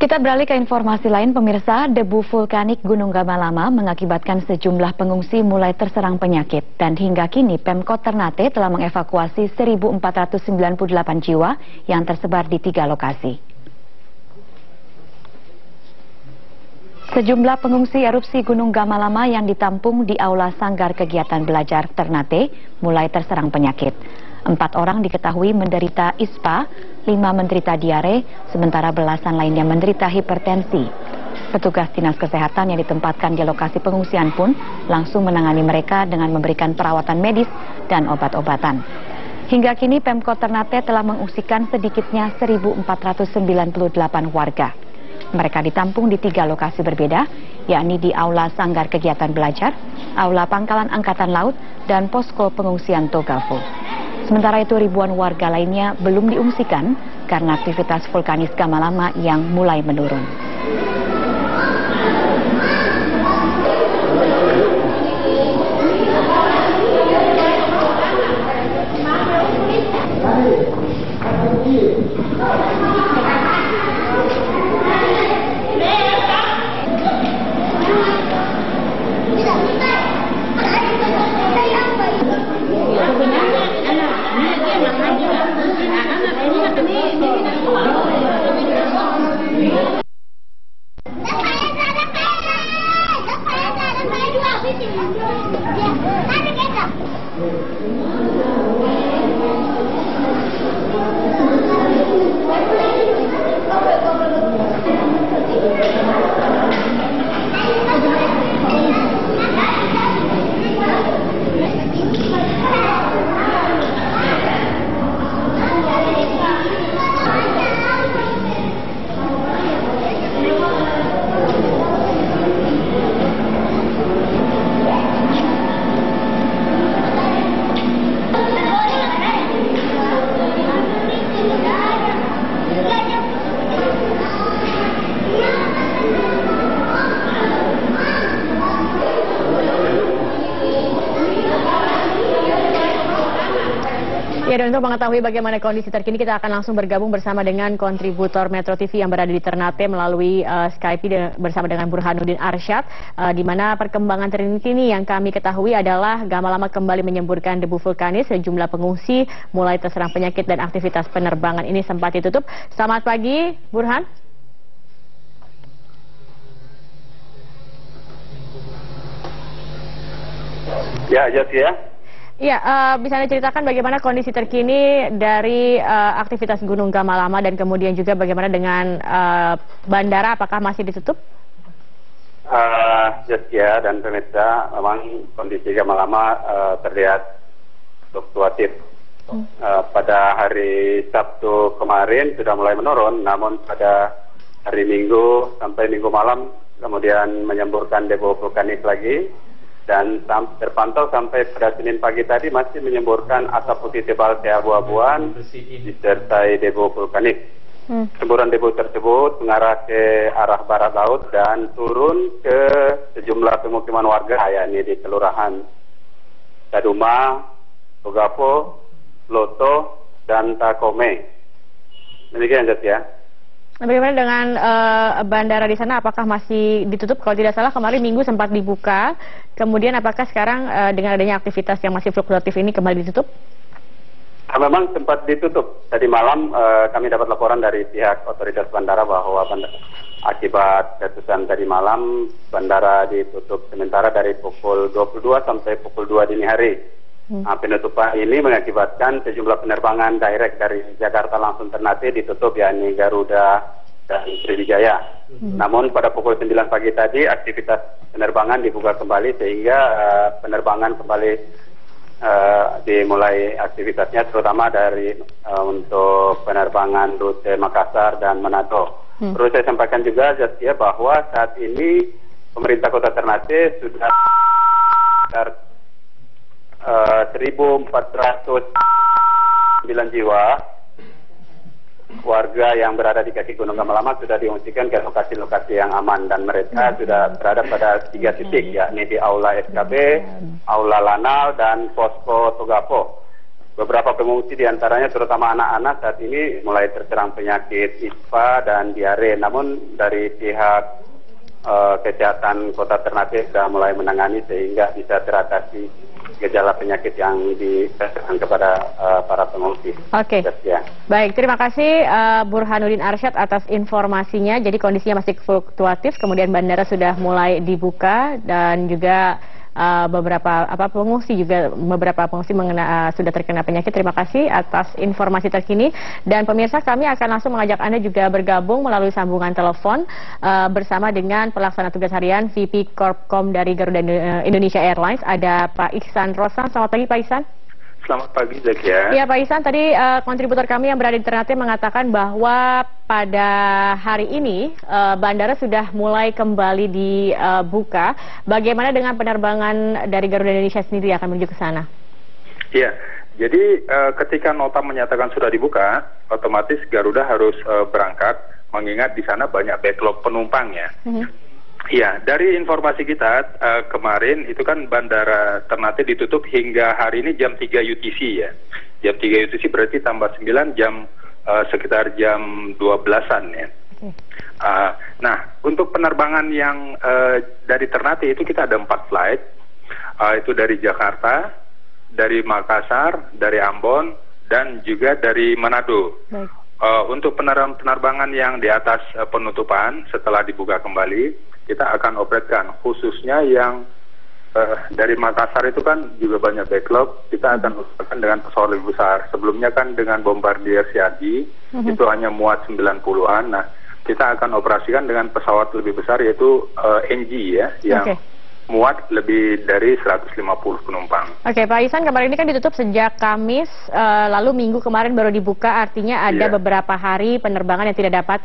Kita beralih ke informasi lain, pemirsa. Debu vulkanik Gunung Gamalama mengakibatkan sejumlah pengungsi mulai terserang penyakit. Dan hingga kini Pemkot Ternate telah mengevakuasi 1.498 jiwa yang tersebar di 3 lokasi. Sejumlah pengungsi erupsi Gunung Gamalama yang ditampung di Aula Sanggar Kegiatan Belajar Ternate mulai terserang penyakit. 4 orang diketahui menderita ISPA, 5 menderita diare, sementara belasan lainnya menderita hipertensi. Petugas Dinas Kesehatan yang ditempatkan di lokasi pengungsian pun langsung menangani mereka dengan memberikan perawatan medis dan obat-obatan. Hingga kini Pemkot Ternate telah mengungsikan sedikitnya 1.498 warga. Mereka ditampung di 3 lokasi berbeda, yakni di Aula Sanggar Kegiatan Belajar, Aula Pangkalan Angkatan Laut, dan Posko Pengungsian Togafo. Sementara itu ribuan warga lainnya belum diungsikan karena aktivitas vulkanis Gamalama yang mulai menurun. Ya, dan untuk mengetahui bagaimana kondisi terkini, kita akan langsung bergabung bersama dengan kontributor Metro TV yang berada di Ternate melalui Skype bersama dengan Burhanuddin Arsyad, di mana perkembangan terkini yang kami ketahui adalah Gamalama kembali menyemburkan debu vulkanis, sejumlah pengungsi mulai terserang penyakit dan aktivitas penerbangan ini sempat ditutup. Selamat pagi, Burhan. Ya, ya. Ya, bisa Anda ceritakan bagaimana kondisi terkini dari aktivitas Gunung Gamalama dan kemudian juga bagaimana dengan bandara, apakah masih ditutup? Ya, dan pemirsa, memang kondisi Gamalama terlihat fluktuatif. Pada hari Sabtu kemarin sudah mulai menurun, namun pada hari Minggu sampai Minggu malam kemudian menyemburkan debu vulkanis lagi. Dan terpantau sampai pada Senin pagi tadi masih menyemburkan asap putih tebal keabu-abuan disertai debu vulkanik. Semburan debu tersebut mengarah ke arah barat laut dan turun ke sejumlah pemukiman warga, yakni di Kelurahan Kaduma, Togafo, Loto, dan Takome. Demikian, ya. Bagaimana dengan bandara di sana, apakah masih ditutup? Kalau tidak salah kemarin Minggu sempat dibuka, kemudian apakah sekarang dengan adanya aktivitas yang masih fluktuatif ini kembali ditutup? Memang sempat ditutup. Tadi malam kami dapat laporan dari pihak otoritas bandara bahwa akibat letusan tadi malam, bandara ditutup sementara dari pukul 22 sampai pukul 2 dini hari. Penutupan ini mengakibatkan sejumlah penerbangan direct dari Jakarta langsung Ternate ditutup, yakni Garuda dan Sriwijaya. Namun pada pukul 9 pagi tadi aktivitas penerbangan dibuka kembali sehingga penerbangan kembali dimulai aktivitasnya, terutama dari untuk penerbangan rute Makassar dan Manado. Perlu saya sampaikan juga, Zaskia, bahwa saat ini pemerintah Kota Ternate sudah 1.409 jiwa warga yang berada di kaki Gunung Gamalama sudah diungsikan ke lokasi-lokasi yang aman, dan mereka sudah berada pada 3 titik, yakni di Aula SKB, Aula Lanal, dan Posko Togafo. beberapa pengungsi diantaranya terutama anak-anak saat ini mulai terserang penyakit ispa dan diare. Namun dari pihak kesehatan Kota Ternate sudah mulai menangani sehingga bisa teratasi gejala penyakit yang dirasakan kepada para pengungsi. Oke. Ya. Baik, terima kasih Burhanuddin Arsyad atas informasinya. Jadi kondisinya masih fluktuatif, kemudian bandara sudah mulai dibuka dan juga beberapa pengungsi sudah terkena penyakit. Terima kasih atas informasi terkini. Dan pemirsa, kami akan langsung mengajak Anda juga bergabung melalui sambungan telepon bersama dengan pelaksana tugas harian VP Corpcom dari Garuda Indonesia Airlines. Ada Pak Ihsan Rosan. Selamat pagi, Pak Ihsan. Selamat pagi, Zakia. Ya, Pak Ihsan, tadi kontributor kami yang berada di Ternate mengatakan bahwa pada hari ini bandara sudah mulai kembali dibuka. Bagaimana dengan penerbangan dari Garuda Indonesia sendiri akan menuju ke sana? Iya, jadi ketika nota menyatakan sudah dibuka, otomatis Garuda harus berangkat, mengingat di sana banyak backlog penumpang ya. Iya, dari informasi kita kemarin itu kan bandara Ternate ditutup hingga hari ini jam 3 UTC ya. Jam 3 UTC berarti tambah 9 jam sekitar jam 12-an ya. Nah, untuk penerbangan yang dari Ternate itu kita ada 4 flight. Itu dari Jakarta, dari Makassar, dari Ambon, dan juga dari Manado. Untuk penerbangan yang di atas penutupan setelah dibuka kembali, kita akan operasikan, khususnya yang dari Makassar itu kan juga banyak backlog. Kita akan operasikan dengan pesawat lebih besar. Sebelumnya kan dengan Bombardier CRJ itu hanya muat 90-an. Nah, kita akan operasikan dengan pesawat lebih besar yaitu NG ya, yang muat lebih dari 150 penumpang. Oke, Pak Ihsan, kemarin ini kan ditutup sejak Kamis, lalu Minggu kemarin baru dibuka, artinya ada beberapa hari penerbangan yang tidak dapat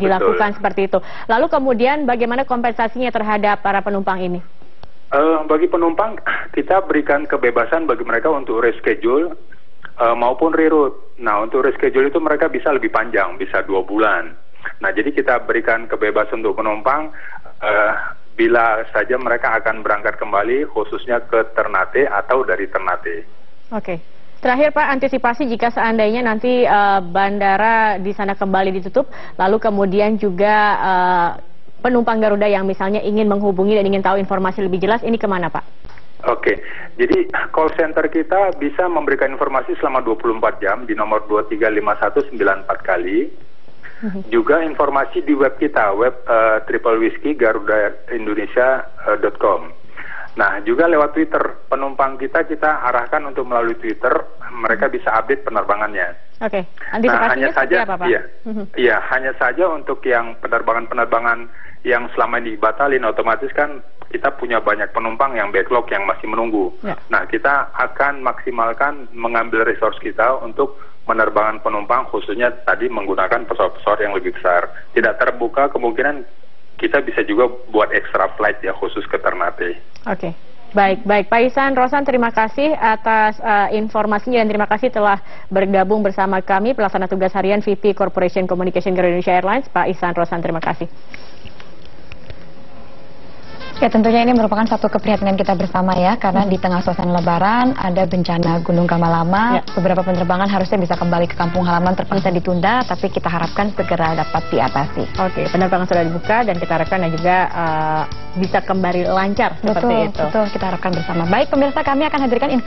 dilakukan seperti itu. Lalu kemudian bagaimana kompensasinya terhadap para penumpang ini? Bagi penumpang, kita berikan kebebasan bagi mereka untuk reschedule maupun reroute. Nah, untuk reschedule itu mereka bisa lebih panjang, bisa 2 bulan. Nah, jadi kita berikan kebebasan untuk penumpang bila saja mereka akan berangkat kembali khususnya ke Ternate atau dari Ternate. Oke. Terakhir Pak, antisipasi jika seandainya nanti bandara di sana kembali ditutup, lalu kemudian juga penumpang Garuda yang misalnya ingin menghubungi dan ingin tahu informasi lebih jelas, ini kemana Pak? Oke, jadi call center kita bisa memberikan informasi selama 24 jam di nomor 235194 kali. Juga informasi di web kita, web www.garudaindonesia.com. Nah, juga lewat Twitter, penumpang kita arahkan untuk melalui Twitter, mereka bisa update penerbangannya. Oke, antisipasinya seperti apa, Pak? Iya, hanya saja untuk yang penerbangan-penerbangan yang selama ini dibatalin, otomatis kan kita punya banyak penumpang yang backlog yang masih menunggu. Nah, kita akan maksimalkan mengambil resource kita untuk penerbangan penumpang, khususnya tadi menggunakan pesawat-pesawat yang lebih besar. Tidak terbuka kemungkinan kita bisa juga buat extra flight ya, khusus ke Ternate. Oke. Baik. Pak Ihsan Rosan, terima kasih atas informasinya dan terima kasih telah bergabung bersama kami, pelaksana tugas harian VP Corporation Communication Garuda Indonesia Airlines, Pak Ihsan Rosan, terima kasih. Ya, tentunya ini merupakan satu keprihatinan kita bersama ya, karena di tengah suasana Lebaran ada bencana Gunung Gamalama, beberapa penerbangan harusnya bisa kembali ke kampung halaman terpaksa ditunda, tapi kita harapkan segera dapat diatasi. Oke, penerbangan sudah dibuka dan kita harapkan juga bisa kembali lancar seperti itu. Betul, kita harapkan bersama. Baik pemirsa, kami akan hadirkan informasi